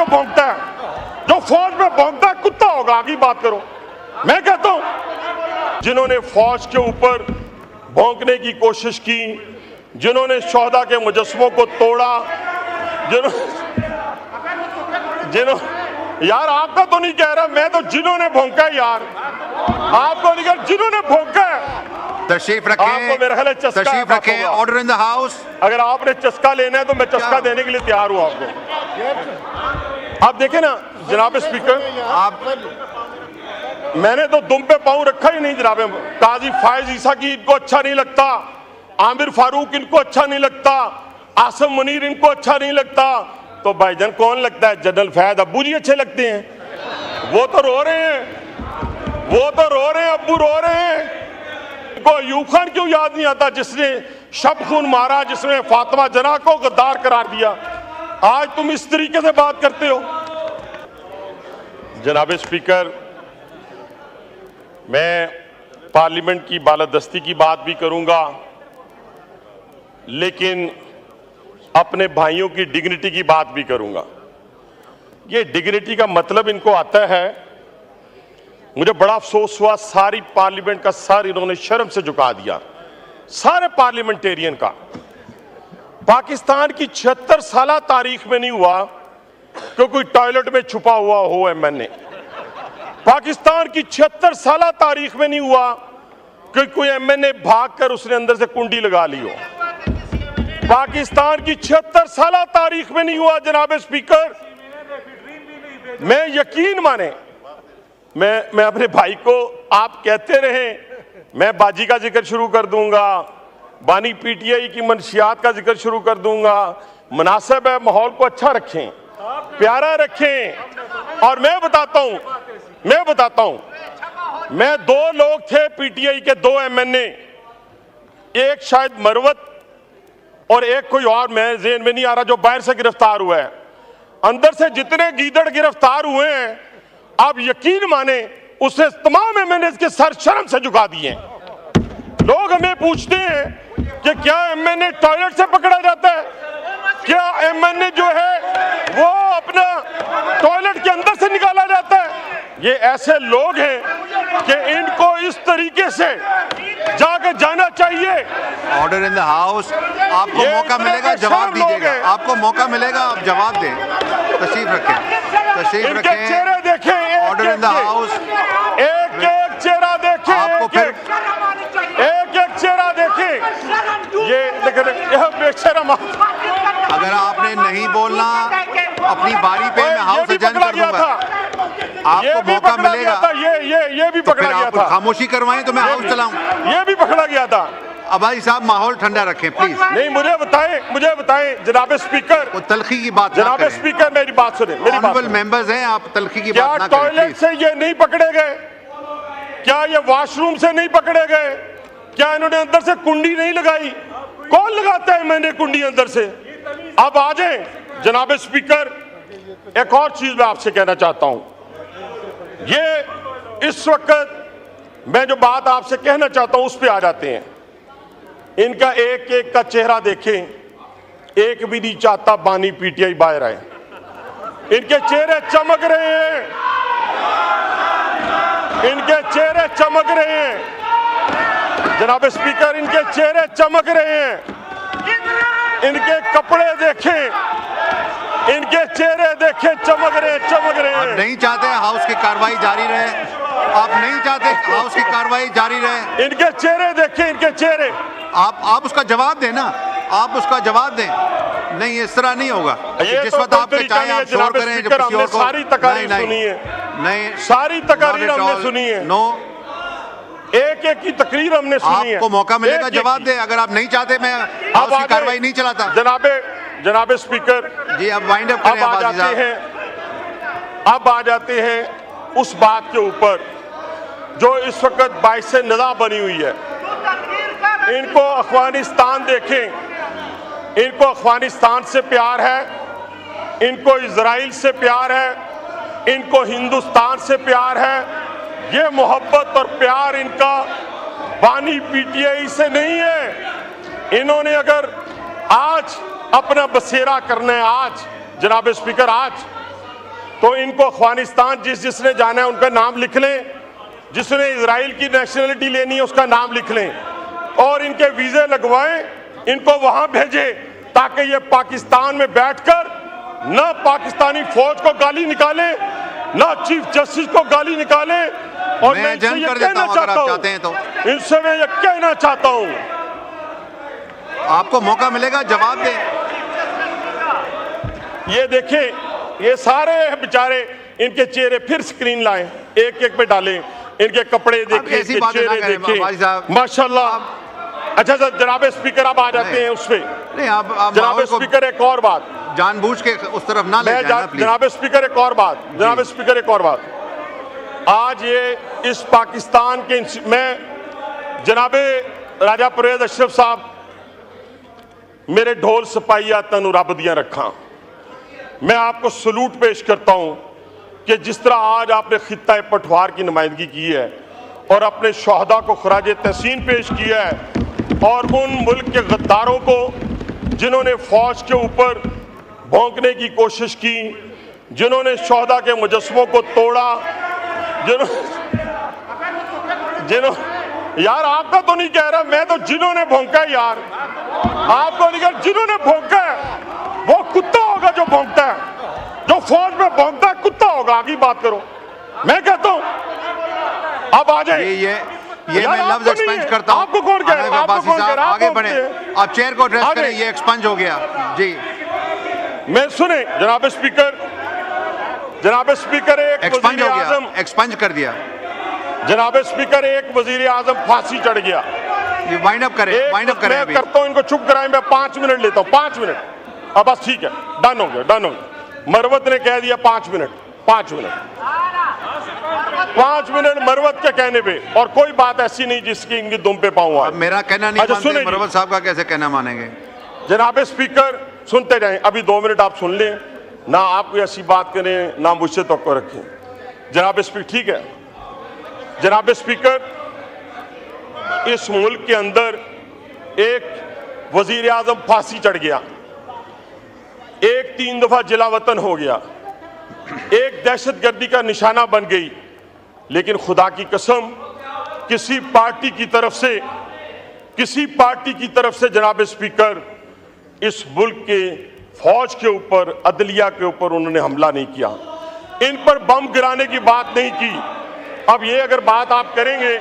भौंकता है, जो फौज में भौंकता है कुत्ता होगा। आगे बात करो। मैं कहता हूं जिन्होंने फौज के ऊपर भौंकने की कोशिश की, जिन्होंने शोहदा के मुजस्समों को तोड़ा, यार आपका तो नहीं कह रहा, मैं तो जिन्होंने भौंका यार, आपको नहीं कह, जिन्होंने भौंका है। तशरीफ रखें, आपको मेरा ख्याल है चस्का, तशरीफ रखें। Order in the house. अगर आपने चस्का लेना है तो मैं चस्का देने के लिए तैयार हूं आपको। आप देखें ना जनाब स्पीकर, आप मैंने तो दुम पे पांव रखा ही नहीं जनाब। काजी फायज ईसा की इनको अच्छा नहीं लगता, आमिर फारूक इनको अच्छा नहीं लगता, आसम मुनीर इनको अच्छा नहीं लगता, तो भाईजान कौन लगता है? जनरल फैद अब्बू जी अच्छे लगते हैं। वो तो रो रहे हैं, वो तो रो रहे हैं, अब्बू रो रहे हैं। इनको अयूब खान क्यों याद नहीं आता जिसने शब खून मारा, जिसने फातिमा जना को गद्दार करार दिया? आज तुम इस तरीके से बात करते हो। जनाब स्पीकर, मैं पार्लियामेंट की बालादस्ती की बात भी करूंगा, लेकिन अपने भाइयों की डिग्निटी की बात भी करूंगा। ये डिग्निटी का मतलब इनको आता है, मुझे बड़ा अफसोस हुआ, सारी पार्लियामेंट का सर इन्होंने शर्म से झुका दिया, सारे पार्लियामेंटेरियन का। पाकिस्तान की 76 साल तारीख में नहीं हुआ कि कोई टॉयलेट में छुपा हुआ हो एमएनए। पाकिस्तान की 76 साल तारीख में नहीं हुआ कि कोई एमएनए भागकर उसने अंदर से कुंडी लगा ली हो। पाकिस्तान की 76 साल तारीख में नहीं हुआ जनाब स्पीकर। मैं यकीन माने, मैं अपने भाई को, आप कहते रहे, मैं बाजी का जिक्र शुरू कर दूंगा, बानी पीटीआई की मनशियात का जिक्र शुरू कर दूंगा। मुनासिब है, माहौल को अच्छा रखें, प्यारा रखें। और मैं बताता हूं, मैं 2 लोग थे पीटीआई के, 2 एमएनए, एक शायद मरवत और एक कोई और, मैं ज़हन में नहीं आ रहा, जो बाहर से गिरफ्तार हुआ है। अंदर से जितने गीदड़ गिरफ्तार हुए हैं, आप यकीन माने उसने तमाम एमएनए के सर शर्म से झुका दिए। लोग हमें पूछते हैं कि क्या एमएनए टॉयलेट से पकड़ा जाता है? क्या एमएनए जो है वो अपना टॉयलेट के अंदर से निकाला जाता है? ये ऐसे लोग हैं कि इनको इस तरीके से जाकर जाना चाहिए। Order in the house. आपको मौका मिलेगा, जवाब दीजिएगा। आपको मौका मिलेगा, आप जवाब दें। तशरीफ रखें, तशरीफ इनके रखें। चेहरे देखें, ऑर्डर इन द हाउस। एक एक चेहरा देखें, आपको फिर एक एक चेहरा देखें। ये बेशरम। अगर आपने नहीं बोलना, अपनी बारी पे मैं हाउस एडजर्न कर दूंगा। आपको मौका मिलेगा। ये भी पकड़ा गया था। खामोशी करवाएं तो मैं हाउस चलाऊं। ये भी पकड़ा गया था। अब भाई साहब माहौल ठंडा रखें प्लीज। नहीं, मुझे बताएं जनाब स्पीकर। वो तलखी की बात जनाब स्पीकर, मेरी बात सुने, मेरी बात सुने। मेंबर्स हैं, आप तलखी की क्या बात ना करें। टॉयलेट से ये नहीं पकड़े गए? क्या ये वॉशरूम से नहीं पकड़े गए? क्या इन्होंने अंदर से कुंडी नहीं लगाई? कौन लगाता है मैंने कुंडी अंदर से? अब आ जाए जनाब स्पीकर। एक और चीज मैं आपसे कहना चाहता हूं, ये इस वक्त मैं जो बात आपसे कहना चाहता हूं उस पे आ जाते हैं। इनका एक एक का चेहरा देखें, एक भी नहीं चाहता बानी पीटीआई बाहर आए। इनके चेहरे चमक रहे हैं, इनके चेहरे चमक रहे हैं जनाब स्पीकर, इनके चेहरे चमक रहे हैं। इनके कपड़े देखें, इनके चेहरे देखें, चमक रहे हैं। आप नहीं चाहते हाउस की कार्रवाई जारी रहे? आप नहीं चाहते हाउस की कार्रवाई जारी रहे? इनके चेहरे देखें, इनके चेहरे। आप उसका जवाब दें ना, आप उसका जवाब दें। नहीं, इस तरह नहीं होगा। जिस वक्त आपके चाहे आप शोर करें, जब किसी और को। सारी तकारीर सुनी है, नहीं, सारी तकारीर हमने सुनी है। नो, एक एक की तकरीर हमने सुनी है। आपको मौका मिलेगा, जवाब दे। अगर आप नहीं चाहते मैं हाउस की कार्रवाई नहीं चलाता। जनाब स्पीकर जी, अब वाइंड अप करें। अब आ जाते हैं उस बात के ऊपर जो इस वक्त बाइस से नज़ा बनी हुई है। इनको अफगानिस्तान देखें, इनको अफगानिस्तान से प्यार है, इनको इजराइल से प्यार है, इनको हिंदुस्तान से प्यार है। ये मोहब्बत और प्यार इनका बानी पीटीआई से नहीं है। इन्होंने अगर आज अपना बसेरा करना है, आज जनाब स्पीकर, आज तो इनको अफगानिस्तान जिसने जाना है उनका नाम लिख लें, जिसने इजराइल की नेशनलिटी लेनी है उसका नाम लिख लें और इनके वीजे लगवाएं, इनको वहां भेजें ताकि ये पाकिस्तान में बैठकर न पाकिस्तानी फौज को गाली निकाले, न चीफ जस्टिस को गाली निकाले। और मैं इनसे ये कहना चाहता हूं, इनसे मैं ये कहना चाहता हूं, आपको मौका मिलेगा, जवाब दें। ये देखें, ये सारे बेचारे, इनके चेहरे फिर स्क्रीन लाएं, एक एक पे डालें, इनके कपड़े देखें, इनके चेहरे देखें, माशाल्लाह। अच्छा सर, जनाब स्पीकर आप आ जाते हैं उस पे। नहीं, आप जनाब स्पीकर एक और बात, जानबूझ के उस तरफ ना ले जाना प्लीज। जनाब स्पीकर एक और बात, जनाब स्पीकर एक और बात, आज ये इस पाकिस्तान के, मैं जनाबे राजा परवेज अशरफ साहब मेरे ढोल सपाइया तनु रब दियां रखा, मैं आपको सलूट पेश करता हूं कि जिस तरह आज आपने खित्ता पठवार की नुमाइंदगी की है और अपने शहदा को खराज तहसीन पेश किया है और उन मुल्क के गद्दारों को जिन्होंने फौज के ऊपर भौंकने की कोशिश की, जिन्होंने शहदा के मुजस्मों को तोड़ा, यार आपका तो नहीं कह रहा, मैं तो जिन्होंने भौंका है यार, आपको नहीं कह, जिन्होंने भौंका है वो कुत्ता होगा जो भौंकता है, जो फौज में भौंकता है कुत्ता होगा। आगे बात करो, मैं कहता हूं अब आ जाए। ये मैं लफ्ज एक्सपेंज करता हूं। आपको कौन कह रहा है? आपको कौन कह रहा है? आगे बढ़े, आप चेयर को एड्रेस करें, ये एक्सपेंज हो गया जी। मैं सुने जनाब स्पीकर, जनाब स्पीकर एक एक्सपेंज हो गया, एक्सपेंज कर दिया जनाब स्पीकर, एक वजीर आजम फांसी चढ़ गया। ये वाइंड अप करें, वाइंड अप करें। मैं करता हूं, इनको चुप कराएं, मैं 5 मिनट लेता हूं, 5 मिनट। अब बस ठीक है, डन हो गया, डन हो गया। मरवत ने कह दिया 5 मिनट, 5 मिनट, 5 मिनट मरवत के कहने पे, और कोई बात ऐसी नहीं जिसकी इनकी दुम पे पाऊं। अब मेरा कहना नहीं मानते, मरवत साहब का कैसे कहना मानेंगे? जनाब स्पीकर सुनते जाएं, अभी 2 मिनट आप सुन लें ना, आप कोई ऐसी बात करें ना मुझसे तो रखें। जनाब स्पीकर, ठीक है जनाब स्पीकर, इस मुल्क के अंदर एक वजीर आजम फांसी चढ़ गया, एक 3 दफा जिला वतन हो गया, एक दहशतगर्दी का निशाना बन गई, लेकिन खुदा की कसम किसी पार्टी की तरफ से जनाब स्पीकर इस मुल्क के फौज के ऊपर, अदलिया के ऊपर उन्होंने हमला नहीं किया, इन पर बम गिराने की बात नहीं की। अब ये अगर बात आप करेंगे,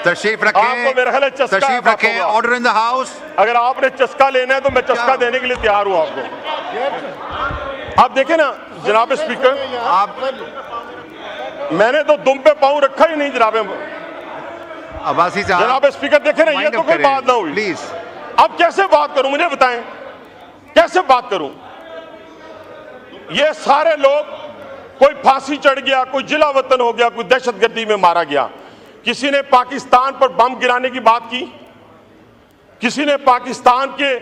तशरीफ रखें, आपको मेरा ख्याल है चस्का, तशरीफ रखें, ऑर्डर इन द हाउस। अगर आपने चस्का लेना है तो मैं चस्का देने के लिए तैयार हूं आपको। आप देखें ना जनाब स्पीकर, आप, मैंने तो दुम पे पांव रखा ही नहीं जनाब अब्बासी साहब। जनाब स्पीकर देखें ना, ये तो कोई बात ना हुई प्लीज। अब कैसे बात करूं, मुझे बताएं कैसे बात करूं? ये सारे लोग, कोई फांसी चढ़ गया, कोई जिला वतन हो गया, कोई दहशतगर्दी में मारा गया, किसी ने पाकिस्तान पर बम गिराने की बात की, किसी ने पाकिस्तान के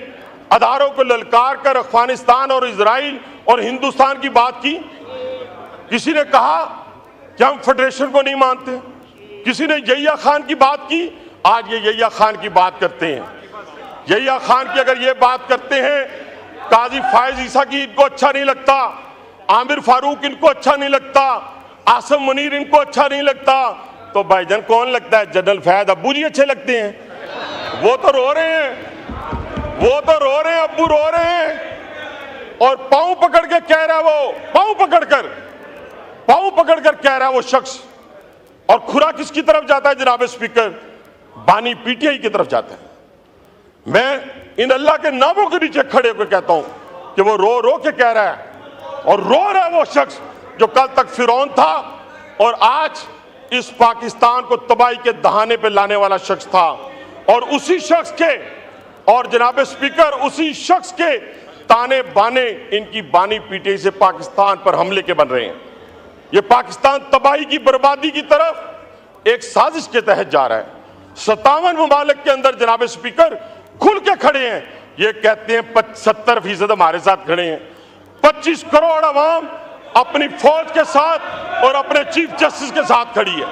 अदारों को ललकार कर अफगानिस्तान और इजराइल और हिंदुस्तान की बात की, किसी ने कहा कि हम फेडरेशन को नहीं मानते, किसी ने यहिया खान की बात की। आज ये यहिया खान की बात करते हैं, यहिया खान की अगर ये बात करते हैं, काजी फायज ईसा की इनको अच्छा नहीं लगता, आमिर फारूक इनको अच्छा नहीं लगता, आसम मुनीर इनको अच्छा नहीं लगता, तो भाईजान कौन लगता है? जनरल फैज अब्बू जी अच्छे लगते हैं। वो तो रो रहे हैं, वो तो रो रहे हैं, अब्बू रो रहे हैं, और पांव पकड़ के कह रहा है, वो पांव पकड़ कर कह रहा है वो शख्स। और खुरा किसकी तरफ जाता है जनाब स्पीकर? बानी पीटीआई की तरफ जाता है। मैं इन अल्लाह के नामों के नीचे खड़े होकर कहता हूं कि वो रो रो के कह रहा है, और रो रहा है वो शख्स जो कल तक फिरौन था और आज इस पाकिस्तान को तबाही के दहाने पे लाने वाला शख्स था। और उसी शख्स के, और जनाब स्पीकर, उसी शख्स के ताने बाने इनकी बानी पीटीआई से पाकिस्तान पर हमले के बन रहे हैं। ये पाकिस्तान तबाही की, बर्बादी की तरफ एक साजिश के तहत जा रहा है। 57 ममालिक के अंदर जनाब स्पीकर खुल के खड़े हैं, ये कहते हैं 70% हमारे साथ खड़े हैं। 25 करोड़ अवाम अपनी फौज के साथ और अपने चीफ जस्टिस के साथ खड़ी है।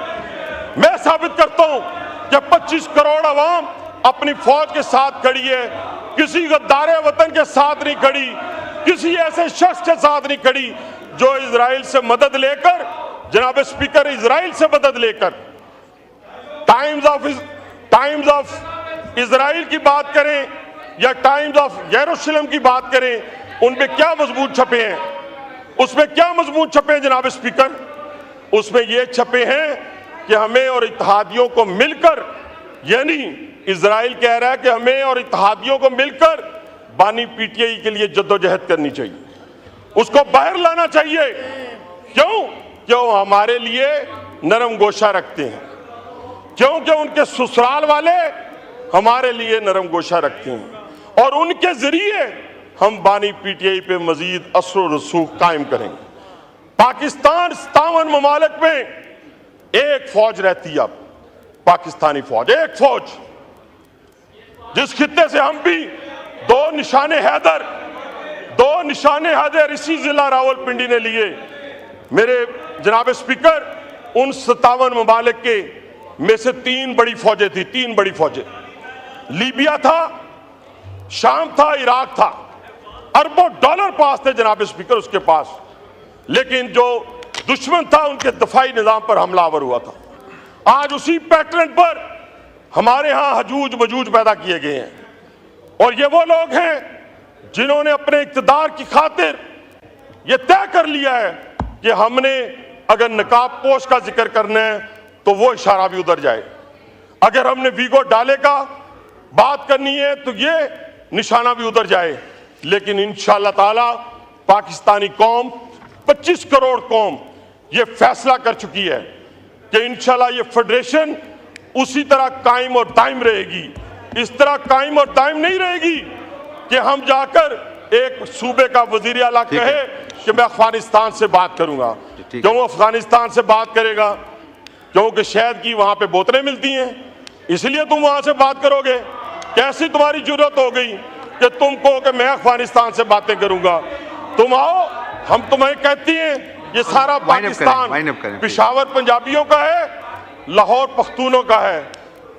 मैं साबित करता हूं कि 25 करोड़ अवाम अपनी फौज के साथ खड़ी है, किसी गद्दारे वतन के साथ नहीं खड़ी, किसी ऐसे शख्स के साथ नहीं खड़ी जो इजराइल से मदद लेकर, जनाब स्पीकर, इजराइल से मदद लेकर टाइम्स ऑफ इजराइल की बात करें या टाइम्स ऑफ यरूशलेम की बात करें, उनमें क्या मजबूत छपे हैं? उसमें क्या मजबूत छपे हैं जनाब स्पीकर? उसमें ये छपे हैं कि हमें और इत्तेहादियों को मिलकर, यानी इजराइल कह रहा है कि हमें और इत्तेहादियों को मिलकर बानी पीटीआई के लिए जद्दोजहद करनी चाहिए, उसको बाहर लाना चाहिए। क्यों हमारे लिए नरम गोशा रखते हैं, क्योंकि उनके ससुराल वाले हमारे लिए नरम गोशा रखते हैं और उनके जरिए हम बानी पीटीआई पे मजीद असर और रसूख कायम करेंगे। पाकिस्तान 57 ममालिक में एक फौज रहती है, अब पाकिस्तानी फौज, एक फौज, जिस खित्ते से हम भी दो निशाने हैदर इसी जिला रावलपिंडी ने लिए। मेरे जनाब स्पीकर, उन 57 ममालिक के में से 3 बड़ी फौजें थी, 3 बड़ी फौजें। लीबिया था, शाम था, इराक था। अरबों डॉलर पास थे जनाब स्पीकर उसके पास, लेकिन जो दुश्मन था उनके दफाई निजाम पर हमलावर हुआ था। आज उसी पैटर्न पर हमारे यहां हजूज मजूज पैदा किए गए हैं और ये वो लोग हैं जिन्होंने अपने इक्तदार की खातिर ये तय कर लिया है कि हमने अगर नकाब पोश का जिक्र करना है तो वो इशारा भी उधर जाए, अगर हमने वीगो डाले का बात करनी है तो ये निशाना भी उधर जाए। लेकिन इंशाअल्लाह ताला पाकिस्तानी कौम, 25 करोड़ कौम ये फैसला कर चुकी है कि इंशाअल्लाह ये फेडरेशन उसी तरह कायम और दायम रहेगी। इस तरह कायम और दायम नहीं रहेगी कि हम जाकर एक सूबे का वजीर आला कहे कि मैं अफगानिस्तान से बात करूंगा। क्यों अफगानिस्तान से बात करेगा? क्योंकि शहद की वहां पे बोतलें मिलती हैं, इसलिए तुम वहां से बात करोगे। कैसी तुम्हारी जरूरत हो गई कि तुम कहो कि मैं अफगानिस्तान से बातें करूंगा? तुम आओ, हम तुम्हें कहती हैं ये सारा पाकिस्तान पेशावर पंजाबियों का है, लाहौर पख्तूनों का है,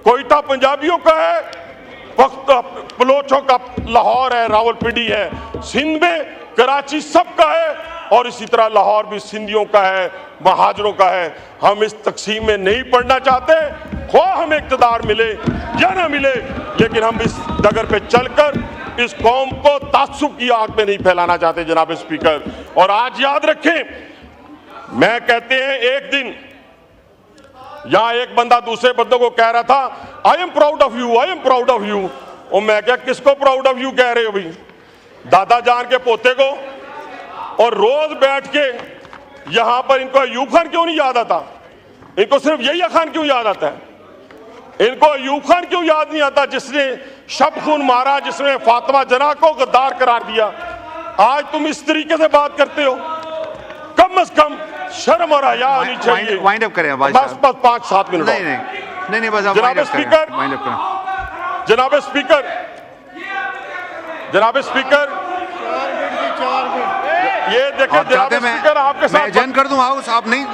कोयटा पंजाबियों का है, बलोचों का लाहौर है, रावलपिंडी है, सिंध में कराची सबका है और इसी तरह लाहौर भी सिंधियों का है, महाजरों का है। हम इस तकसीम में नहीं पढ़ना चाहते, खो हमें इक़्तिदार मिले या ना मिले, लेकिन हम इस डगर पे चलकर इस कौम को तासुब की आग में नहीं फैलाना चाहते जनाब स्पीकर। और आज याद रखें, मैं कहते हैं एक दिन यहां एक बंदा दूसरे बंदों को कह रहा था I am proud of you, I am proud of you. और मैं क्या, किसको प्राउड ऑफ यू कह रहे हो भाई? दादा जान के पोते को? और रोज बैठ के यहां पर इनको अयूब खान क्यों नहीं याद आता? इनको सिर्फ यही खान क्यों याद आता है? इनको अयूब खान क्यों याद नहीं आता जिसने शब खून मारा, जिसने फातिमा जना को गद्दार करार दिया? आज तुम इस तरीके से बात करते हो, कम से कम शर्म और हया होनी चाहिए। वाइंड अप करें बस 5-7 मिनट। नहीं बस जनाब स्पीकर, जनाब स्पीकर, जनाब स्पीकर, ये देखें जनाब स्पीकर, आपके साथ एजेंड कर दूं हाउस, आप नहीं।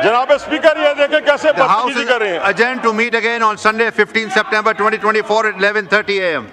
जनाब स्पीकर, ये देखें कैसे बदतमीजी कर रहे हैं। Adjourned to meet again on Sunday 15 September 2024 at 11:30 a.m.